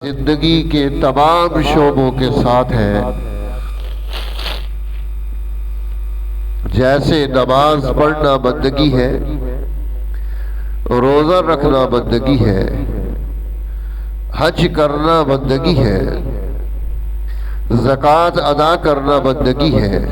जिंदगी के तमाम शोबों के साथ है। जैसे नमाज पढ़ना बंदगी है, रोजा रखना बंदगी है, हज करना बंदगी है, ज़कात अदा करना बंदगी है,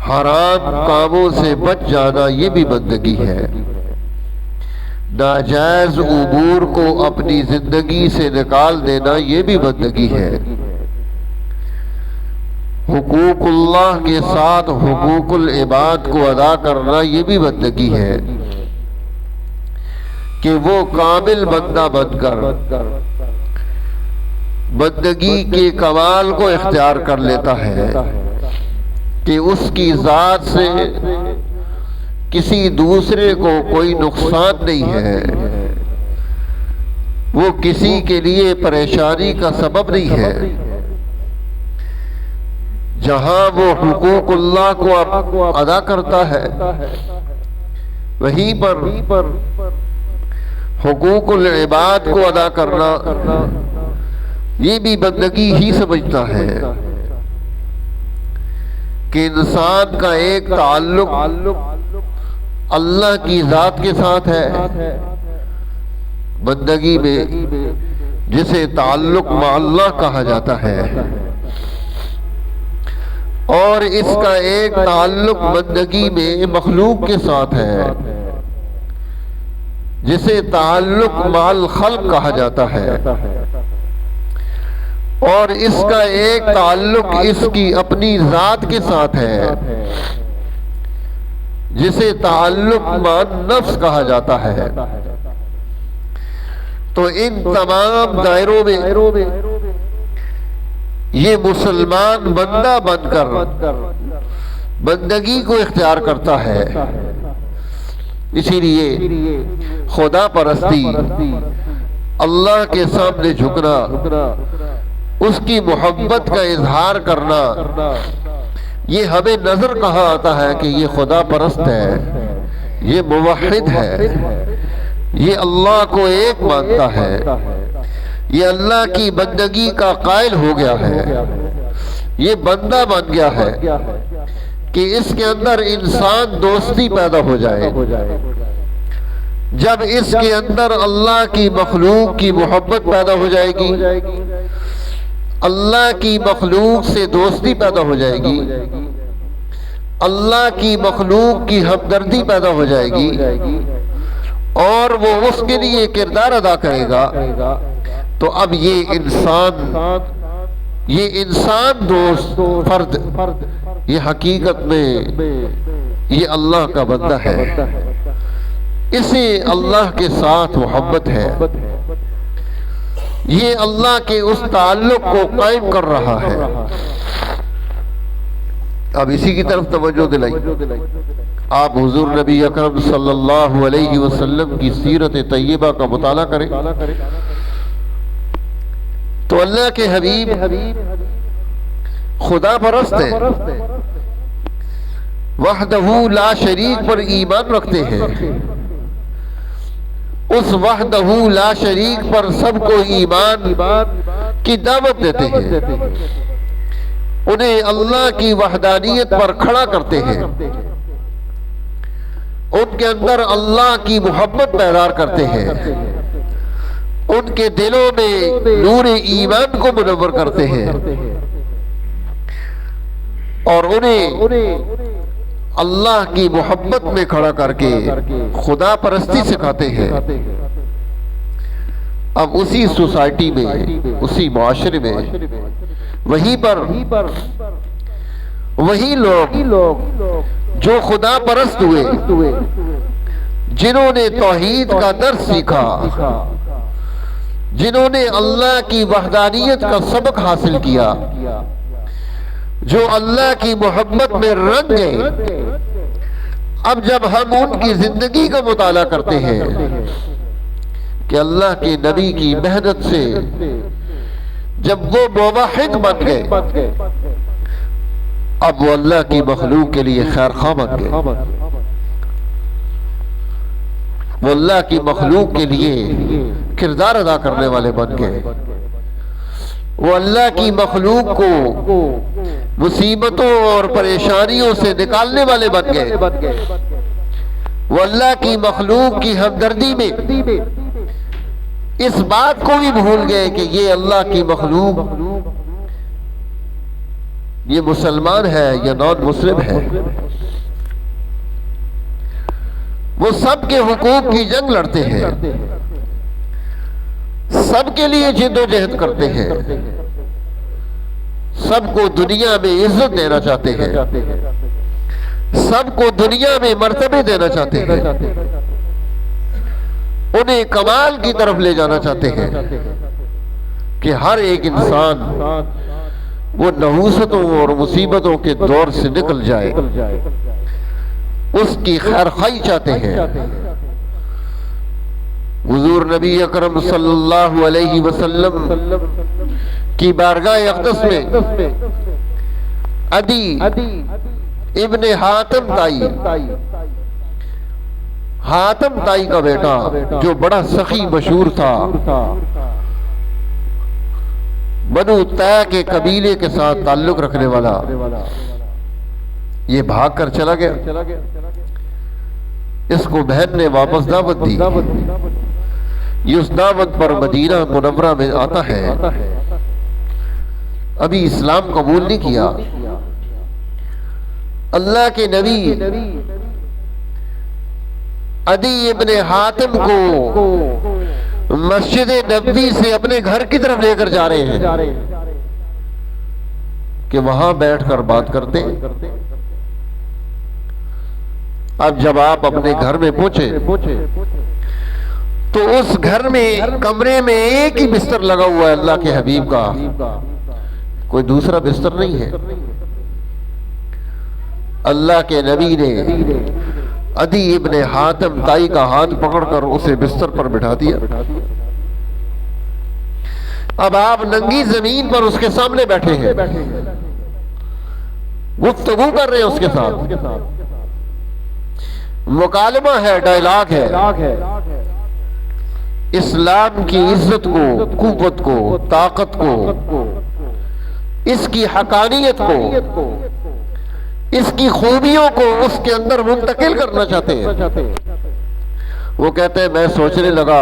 हराम कामों से बच जाना ये भी बंदगी है, नाजायज उमूर को अपनी जिंदगी से निकाल देना ये भी बंदगी है। हुकूकुल्लाह के साथ हुकूकुल इबाद को अदा करना ये भी बंदगी है कि वो कामिल बंदा बनकर बंदगी के कमाल को इख्तियार कर लेता है कि उसकी जात से किसी दूसरे को कोई नुकसान नहीं है, वो किसी के लिए परेशानी का सबब नहीं है। जहां वो हुकूकुल्लाह को अदा करता है वहीं पर हुकूकुल इबाद को अदा करना ये भी बंदगी ही समझता है कि इंसान का एक ताल्लुक अल्लाह की जात के साथ है। बंदगी में जिसे ताल्लुक माअल्लाह कहा जाता है, और इसका एक ताल्लुक बंदगी में मखलूक के साथ है जिसे ताल्लुक माल खल्क कहा जाता है, और इसका एक ताल्लुक इसकी अपनी जात के साथ है जिसे ताल्लुक मान नफ्स कहा जाता है। तो इन तमाम दायरों में ये मुसलमान बंदा बनकर बंदगी को इख्तियार करता है। इसीलिए खुदा परस्ती, अल्लाह के सामने झुकना, उसकी मोहब्बत का इजहार करना, ये हमें नजर कहाँ आता है कि ये खुदा परस्त है, ये मुवहिद है, ये अल्लाह को एक मानता है, ये अल्लाह की बंदगी का कायल हो गया है, ये बंदा बन गया है कि इसके अंदर इंसान दोस्ती पैदा हो जाए। जब इसके अंदर अल्लाह की मखलूक की मोहब्बत पैदा हो जाएगी, अल्लाह की मखलूक से दोस्ती पैदा हो जाएगी, अल्लाह की मखलूक की हमदर्दी पैदा हो जाएगी, और वो उसके लिए किरदार अदा करेगा, तो अब ये इंसान दोस्त फर्द ये हकीकत में ये अल्लाह का बंदा है। इसे अल्लाह के साथ मोहब्बत है, ये अल्लाह के उस ताल्लुक को कायम कर रहा है। अब इसी की तरफ तवज्जो दिलाई। आप हुजूर नबी अकरम सल्लल्लाहु अलैहि वसल्लम की सीरत तय्यबा का मुताला करें तो अल्लाह के हबीब खुदा परस्त है, वहदहू ला शरीक पर ईमान रखते हैं। उस वहदहू ला शरीक पर सबको ईमान की दावत देते हैं, उन्हें अल्लाह की वहदानियत पर खड़ा करते हैं, उनके अंदर अल्लाह की मोहब्बत पैदा करते हैं, उनके दिलों में नूर ईमान को मुनव्वर करते हैं, और उन्हें अल्लाह की मोहब्बत में खड़ा करके खुदा परस्ती सिखाते हैं। अब उसी सोसाइटी में, उसी माशरे में वही लोग जो खुदा परस्त हुए, जिन्होंने तौहीद का दर्स सीखा, जिन्होंने अल्लाह की वहदानियत का सबक हासिल किया, जो अल्लाह की मोहब्बत में रंग गए, अब जब हम उनकी जिंदगी का मुताला करते हैं कि अल्लाह के नबी की मेहनत से जब वो मुवहिद बन गए, अब वो अल्लाह की मखलूक के लिए खैर खा बन गए, वो अल्लाह की मखलूक के लिए किरदार अदा करने वाले बन गए। वो अल्लाह की मखलूक को मुसीबतों और परेशानियों से निकालने वाले बन गए। वो अल्लाह की मखलूक की हमदर्दी में इस बात को भी भूल गए कि ये अल्लाह की मखलूक ये मुसलमान है या नॉन मुस्लिम है। वो सबके हुकूक की जंग लड़ते हैं, सबके लिए जिद्दोजहद करते हैं, सबको दुनिया में इज्जत देना चाहते हैं, सबको दुनिया में मर्तबे देना चाहते हैं, उन्हें कमाल की तरफ ले जाना चाहते हैं कि हर एक इंसान वो नहूसतों और मुसीबतों के दौर से निकल जाए, उसकी खैर खाई चाहते हैं। हुजूर नबी अकरम सल्लल्लाहु अलैहि वसल्लम की बारगाह अक़दस में अदी इब्ने हातिम ताई का बेटा जो बड़ा सखी मशहूर था, बनु तै के कबीले के साथ ताल्लुक रखने वाला, ये भाग कर चला गया। इसको बहन ने वापस दावत दी। ये उस दावत पर मदीना मुनव्वरा में आता है, अभी इस्लाम कबूल नहीं किया। अल्लाह के नबी अदी इब्ने हातिम को मस्जिद नबवी से अपने घर की तरफ लेकर जा रहे हैं कि वहां बैठकर बात करते हैं। अब जब आप अपने घर में पहुंचे तो उस घर में कमरे में एक ही बिस्तर लगा हुआ है अल्लाह के हबीब का, कोई दूसरा बिस्तर नहीं है। अल्लाह के नबी ने अदी इब्ने हातिम ताई का हाथ पकड़कर उसे बिस्तर पर बिठा दिया। अब आप नंगी जमीन पर उसके सामने बैठे हैं, गुफ्तगू कर रहे हैं उसके साथ, मुकालमा है, डायलॉग है। इस्लाम की इज्जत को, कुव्वत को, ताकत को, इसकी हकानियत को, इसकी खूबियों को उसके अंदर मुंतकिल करना चाहते हैं। वो कहते हैं मैं सोचने लगा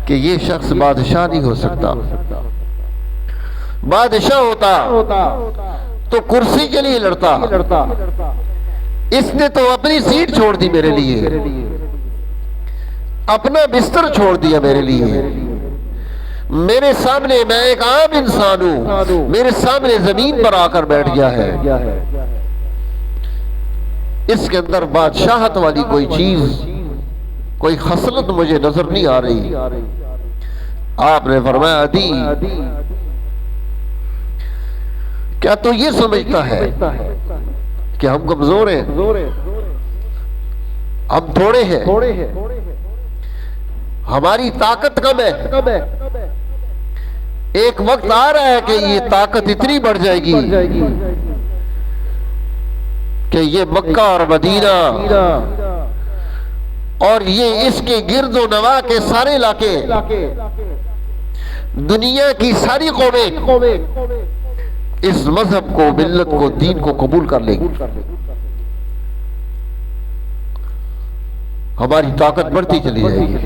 कि ये शख्स बादशाह नहीं हो सकता। बादशाह होता तो कुर्सी के लिए लड़ता, इसने तो अपनी सीट छोड़ दी मेरे लिए, अपना बिस्तर छोड़ दिया मेरे लिए। मेरे सामने मैं एक आम इंसान हूं, मेरे सामने जमीन पर आकर बैठ गया है। इसके अंदर बादशाहत वाली कोई चीज, कोई खसलत मुझे नजर नहीं आ रही। आपने फरमाया अदी, क्या तो ये समझता है कि हम कमजोर हैं, हम थोड़े हैं, हमारी ताकत कम है। एक वक्त आ रहा है कि ये ताकत इतनी बढ़ जाएगी कि ये मक्का और मदीना और ये इसके गिर्दो नवा के सारे इलाके, दुनिया की सारी कौमें इस मजहब को, मिल्लत को, दीन को कबूल कर लेगी। हमारी ताकत बढ़ती चली जाएगी।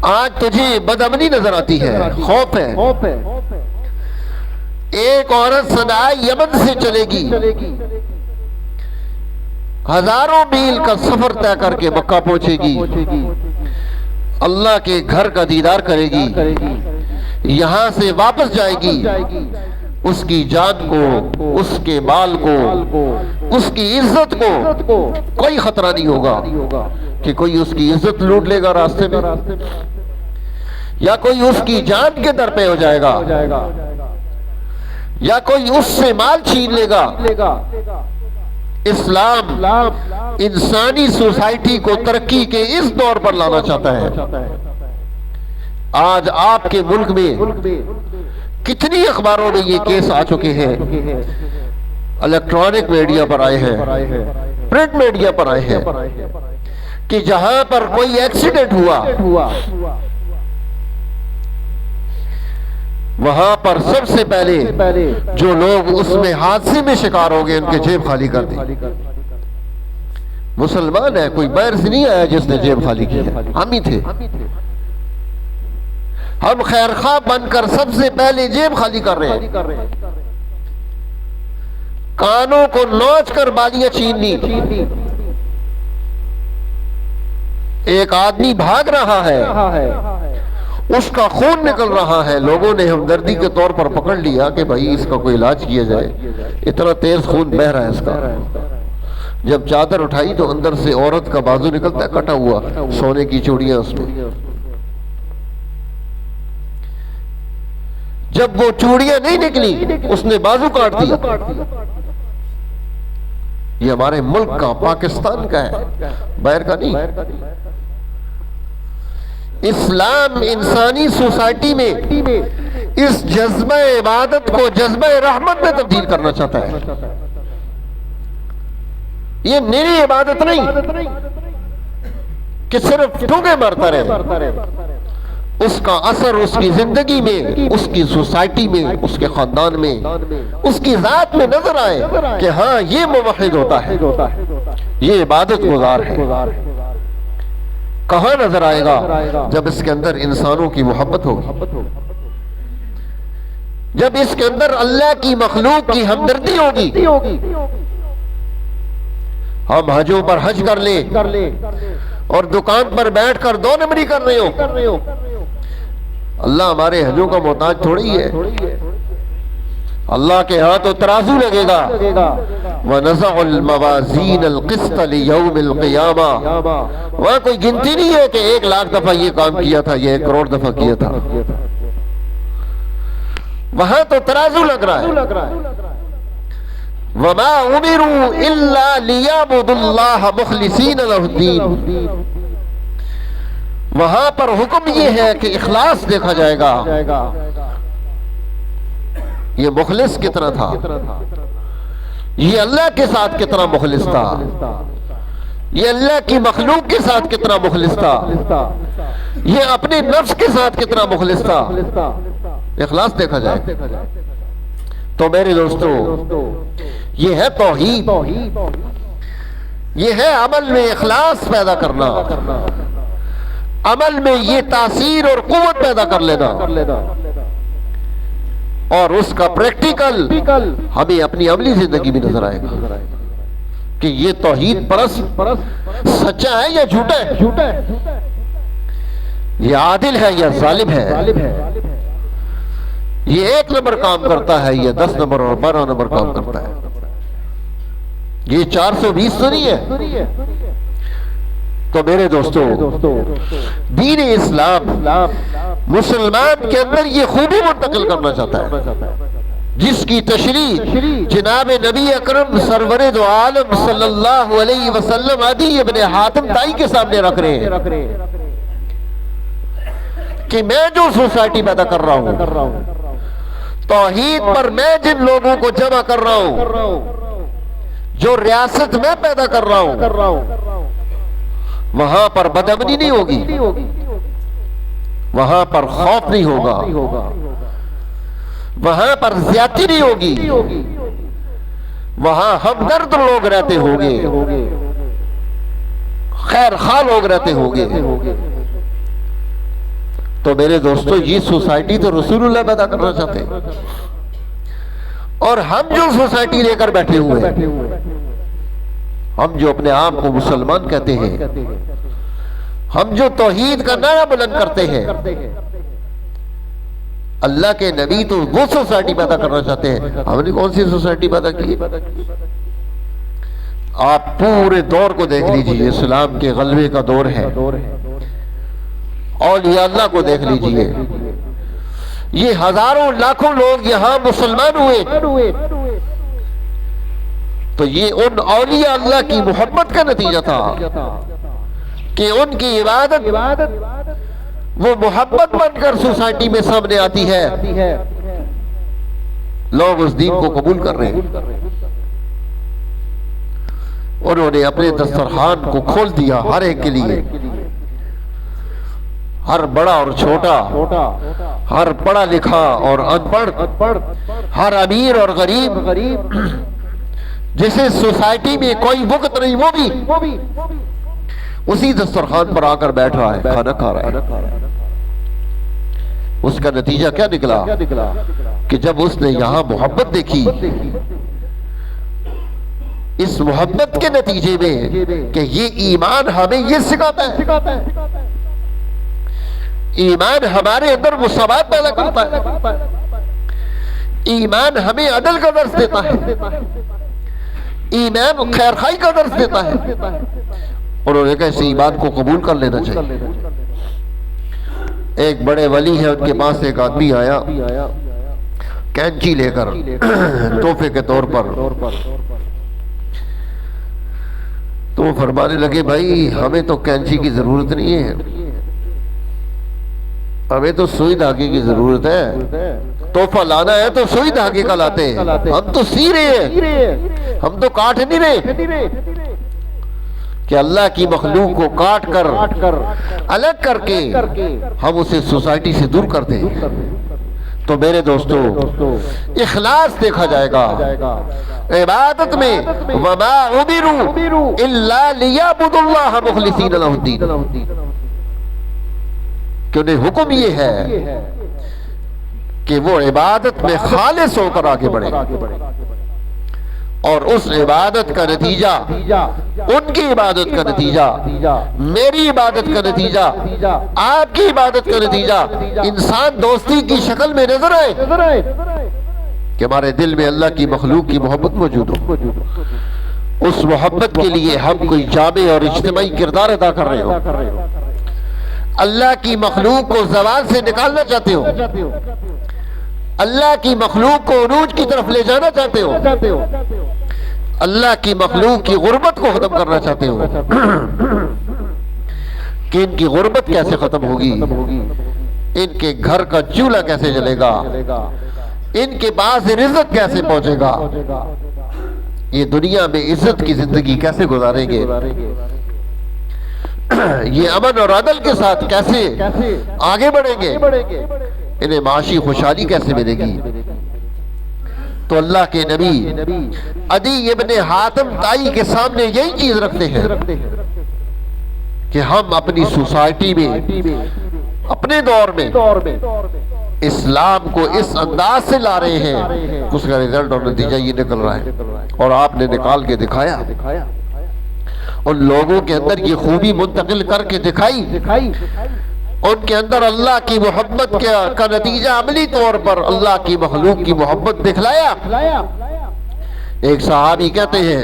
आज तुझे बदअमनी नजर आती है, खौफ है। एक औरत सदा यमन से चलेगी, हजारों मील का सफर तय करके मक्का पहुंचेगी, अल्लाह के घर का दीदार करेगी, यहां से वापस जाएगी। उसकी जान को, उसके माल को, उसकी इज्जत को कोई खतरा नहीं होगा कि कोई उसकी इज्जत लूट लेगा रास्ते में, या कोई उसकी जान के दर पे हो जाएगा, या कोई उससे माल छीन लेगा। इस्लाम इंसानी सोसाइटी को तरक्की के इस दौर पर लाना चाहता है। आज आपके मुल्क में कितनी अखबारों में ये केस आ चुके हैं, इलेक्ट्रॉनिक मीडिया पर आए हैं, प्रिंट मीडिया पर आए हैं कि जहां पर कोई एक्सीडेंट हुआ वहां पर सबसे पहले जो लोग उसमें हादसे में शिकार हो गए उनके जेब खाली कर दी। मुसलमान है, कोई बाहर से नहीं आया जिसने जेब खाली की है, हम ही थे। हम खैर खा बनकर सबसे पहले जेब खाली कर रहे हैं। कानों को नोच कर बालियां छीननी। एक आदमी भाग रहा है, उसका खून निकल रहा है, लोगों ने हमदर्दी के तौर पर पकड़ लिया कि भाई इसका कोई इलाज किया जाए, इतना तेज खून बह रहा है इसका। जब चादर उठाई तो अंदर से औरत का बाजू निकलता है कटा हुआ, सोने की चूड़ियां उसमें। जब वो चूड़ियां नहीं निकली उसने बाजू काट दिया। ये हमारे मुल्क का, पाकिस्तान का है, बाहर का नहीं। इस्लाम इंसानी सोसाइटी में इस जज्बा इबादत को जज्बा रहमत में तब्दील करना चाहता है। ये मेरी इबादत नहीं कि सिर्फ ठूंगे मारता रहे, उसका असर उसकी जिंदगी में, उसकी सोसाइटी में, उसके खानदान में, उसकी जात में नजर आए कि हाँ ये मुवहिद होता है, ये इबादत गुजार है। कहां नजर आएगा? जब इसके अंदर इंसानों की मोहब्बत होगी, जब इसके अंदर अल्लाह की मखलूक की हमदर्दी होगी। हम हजों पर हज कर ले और दुकान पर बैठकर 2 नंबरी कर रहे हो। अल्लाह हमारे हजों का मोहताज थोड़ी है। अल्लाह के यहाँ तो तराजू लगेगा। वनज़अल मवाज़ीन अल-क़िस्त लियौमिल क़ियामा। वहां कोई गिनती नहीं है कि 1 लाख दफा ये काम किया था, ये 1 करोड़ दफा किया था। वहां तो तराजू लग रहा है। वमा उमिरू इल्ला लियअबुदुल्लाह मुखलिसीन लहुद्दीन। वहां पर हुक्म ये है कि इखलास देखा जाएगा, ये मुखलिस कितना था, ये अल्लाह के साथ कितना मुखलिस था, ये अल्लाह की मखलूक के साथ कितना मुखलिस था, ये अपने नफ्स के साथ कितना मुखलिस था। इखलास देखा जाए। तो मेरे दोस्तों, ये है तौहीद, ये है अमल में इखलास पैदा करना, अमल में ये तासीर और कुव्वत पैदा कर लेना, और उसका प्रैक्टिकल हमें अपनी अमली जिंदगी में नजर आएगा कि ये तौहीद परस्त सच्चा है या झूठा है, ये आदिल है या जालिम है, ये 1 नंबर काम करता है या 10 नंबर और 12 नंबर काम करता है। ये 420 तो नहीं है। तो मेरे दोस्तों, दीन इस्लाम मुसलमान के अंदर ये खूबी मुंतकिल करना चाहता है जिसकी तशरीह जनाब नबी अकरम सरवरे दो आलम सल्लल्लाहु अलैहि वसल्लम अदी इब्ने हातिम ताई के सामने रख रहे हैं कि मैं जो सोसाइटी पैदा कर रहा हूं, तौहीद पर मैं जिन लोगों को जमा कर रहा हूं, जो रियासत में पैदा कर रहा हूं, वहां पर बदअमनी नहीं होगी, वहां पर खौफ नहीं होगा, वहां पर ज्यादती नहीं होगी, वहां हमदर्द लोग रहते होंगे, खैर खा लोग रहते होंगे। तो मेरे दोस्तों, ये सोसाइटी तो रसूलुल्लाह पैदा करना चाहते हैं, और हम जो सोसाइटी लेकर बैठे हुए हैं, हम जो अपने आप को मुसलमान कहते हैं, हम जो तौहीद का नारा बुलंद करते हैं, अल्लाह के नबी तो वो सोसाइटी पैदा करना चाहते हैं। हमने कौन सी सोसाइटी पैदा की? आप पूरे दौर को देख लीजिए, इस्लाम के गलबे का दौर है, और ये अल्लाह को देख लीजिए, ये हजारों लाखों लोग यहां मुसलमान हुए, तो ये उन औलिया अल्लाह की मोहब्बत का नतीजा था कि उनकी इबादत वो मोहब्बत बनकर सोसाइटी में सामने आती है, लोग उस दीन को कबूल कर रहे हैं। उन्होंने अपने दस्तरखान को खोल दिया हर एक के लिए, हर बड़ा और छोटा, हर पढ़ा लिखा और अनपढ़, हर अमीर और गरीब, जिसे सोसाइटी में कोई वक्त नहीं वो भी उसी दस्तरखान पर आकर बैठ रहा है, खाना खा रहा है। उसका नतीजा क्या निकला कि जब उसने यहां मोहब्बत देखी, इस मोहब्बत के नतीजे में कि ये ईमान हमें ये सिखाता है, ईमान हमारे अंदर मुसावात पैदा करता है, ईमान हमें अदल का दर्स देता है, ईमान खैरखाई का दर्स देता है। उन्होंने कहा इस ईमान को कबूल कर लेना चाहिए। एक बड़े वली है, उनके पास एक आदमी आया कैंची लेकर तोहफे के तौर पर, तो फरमाने लगे भाई हमें तो कैंची की जरूरत नहीं है, हमें तो सुई धागे की जरूरत है। तोहफा लाना है तो सुई धागे का लाते हैं, हम तो सी रहे हैं, हम तो काट नहीं रहे। कि अल्लाह की मखलूक को काट कर अलग करके हम उसे सोसाइटी से दूर कर दें। तो मेरे दोस्तों इखलास देखा जाएगा इबादत में, वमा उमिरू इल्ला लियअबुदुल्लाह मुखलिसीन लहुद्दीन, कि उन्हें हुक्म ये है कि वो इबादत में खालिस होकर आगे बढ़े, और उस इबादत का नतीजा, उनकी इबादत का नतीजा, मेरी इबादत का नतीजा, आपकी इबादत का नतीजा इंसान दोस्ती की शक्ल में नजर आए कि हमारे दिल में अल्लाह की मखलूक की मोहब्बत मौजूद हो। उस मोहब्बत के लिए हम कोई जामे और इज्तिमाई किरदार अदा कर रहे हो। अल्लाह की मखलूक को ज़बान से निकालना चाहते हो, अल्लाह की मखलूक को उरूज की तरफ ले जाना चाहते हो, अल्लाह की मखलूक की गुर्बत को खत्म करना चाहते हो। कि इनकी गुर्बत कैसे खत्म होगी, इनके घर का चूल्हा कैसे जलेगा, इनके पास रिज़्क़ कैसे पहुंचेगा, ये दुनिया में इज्जत की जिंदगी कैसे गुजारेंगे, ये अमन और अदल के साथ कैसे आगे बढ़ेंगे, इन्हें माशी खुशहाली कैसे मिलेगी। तो अल्लाह के नबी अदी इब्ने हातिम ताई के सामने यही चीज रखते हैं कि हम अपनी सोसाइटी में, अपने दौर में इस्लाम को इस अंदाज से ला रहे हैं, उसका रिजल्ट और नतीजा ये निकल रहा है। और आपने निकाल के दिखाया, उन लोगों के अंदर ये खूबी मुंतकिल करके दिखाई, उनके अंदर अल्लाह की मोहब्बत का नतीजा अमली तौर पर अल्लाह की मखलूक की मोहब्बत दिखलाया। एक सहाबी कहते हैं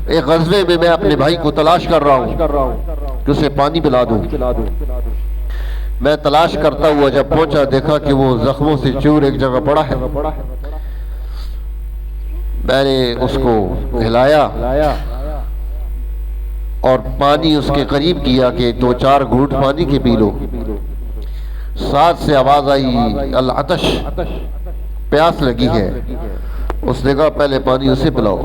एक गज़वे में मैं अपने भाई को तलाश कर रहा हूँ कि उसे पानी पिला दूं। मैं तलाश करता हुआ जब पहुंचा, देखा कि वो जख्मों से चूर एक जगह पड़ा है। मैंने उसको हिलाया और पानी उसके करीब किया कि 2-4 घूंट पानी के पी लो। साथ से आवाज आई अल अतश, प्यास लगी है। उसने कहा पहले पानी उसे पिलाओ।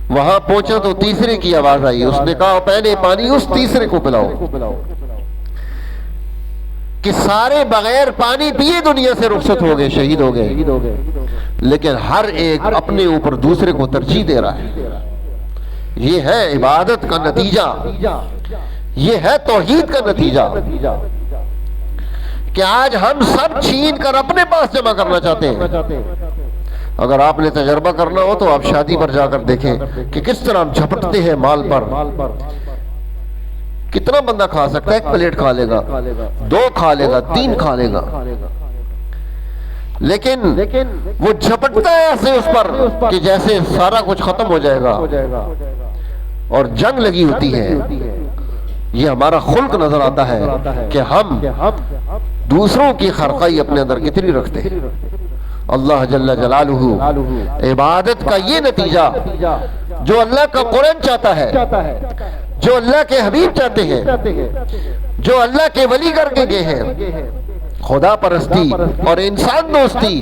वहां पहुंचा तो तीसरे की आवाज आई, उसने कहा पहले पानी उस तीसरे को पिलाओ। कि सारे बगैर पानी पिए दुनिया से रुखसत हो गए, शहीद हो गए, लेकिन हर एक अपने ऊपर दूसरे को तरजीह दे रहा है। ये है इबादत का नतीजा, ये है तौहीद का नतीजा कि आज हम सब छीन कर अपने पास जमा करना चाहते हैं। अगर आपने तजर्बा करना हो तो आप शादी पर जाकर देखें कि किस तरह हम झपटते हैं माल पर। कितना बंदा खा सकता है? 1 प्लेट खा लेगा, 2 खा लेगा, 3 खा लेगा, लेकिन वो झपटता है ऐसे उस पर कि जैसे सारा कुछ खत्म हो जाएगा और जंग लगी होती है। ये हमारा खुल्क नजर आता है कि हम दूसरों की खरकाई अपने अंदर कितनी रखते हैं। अल्लाह जल्ला जलालुहु इबादत का ये नतीजा जो अल्लाह का कुरान चाहता है, जो अल्लाह के हबीब चाहते हैं, जो अल्लाह के वली करके गए हैं, खुदा परस्ती और इंसान दोस्ती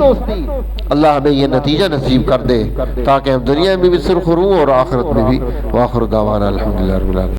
अल्लाह हमें यह नतीजा नसीब कर दे ताकि हम दुनिया में भी सुरखरू और आखिरत में भी। वाखिर दावाना अल्हम्दुलिल्लाह रब्बिल आलमीन।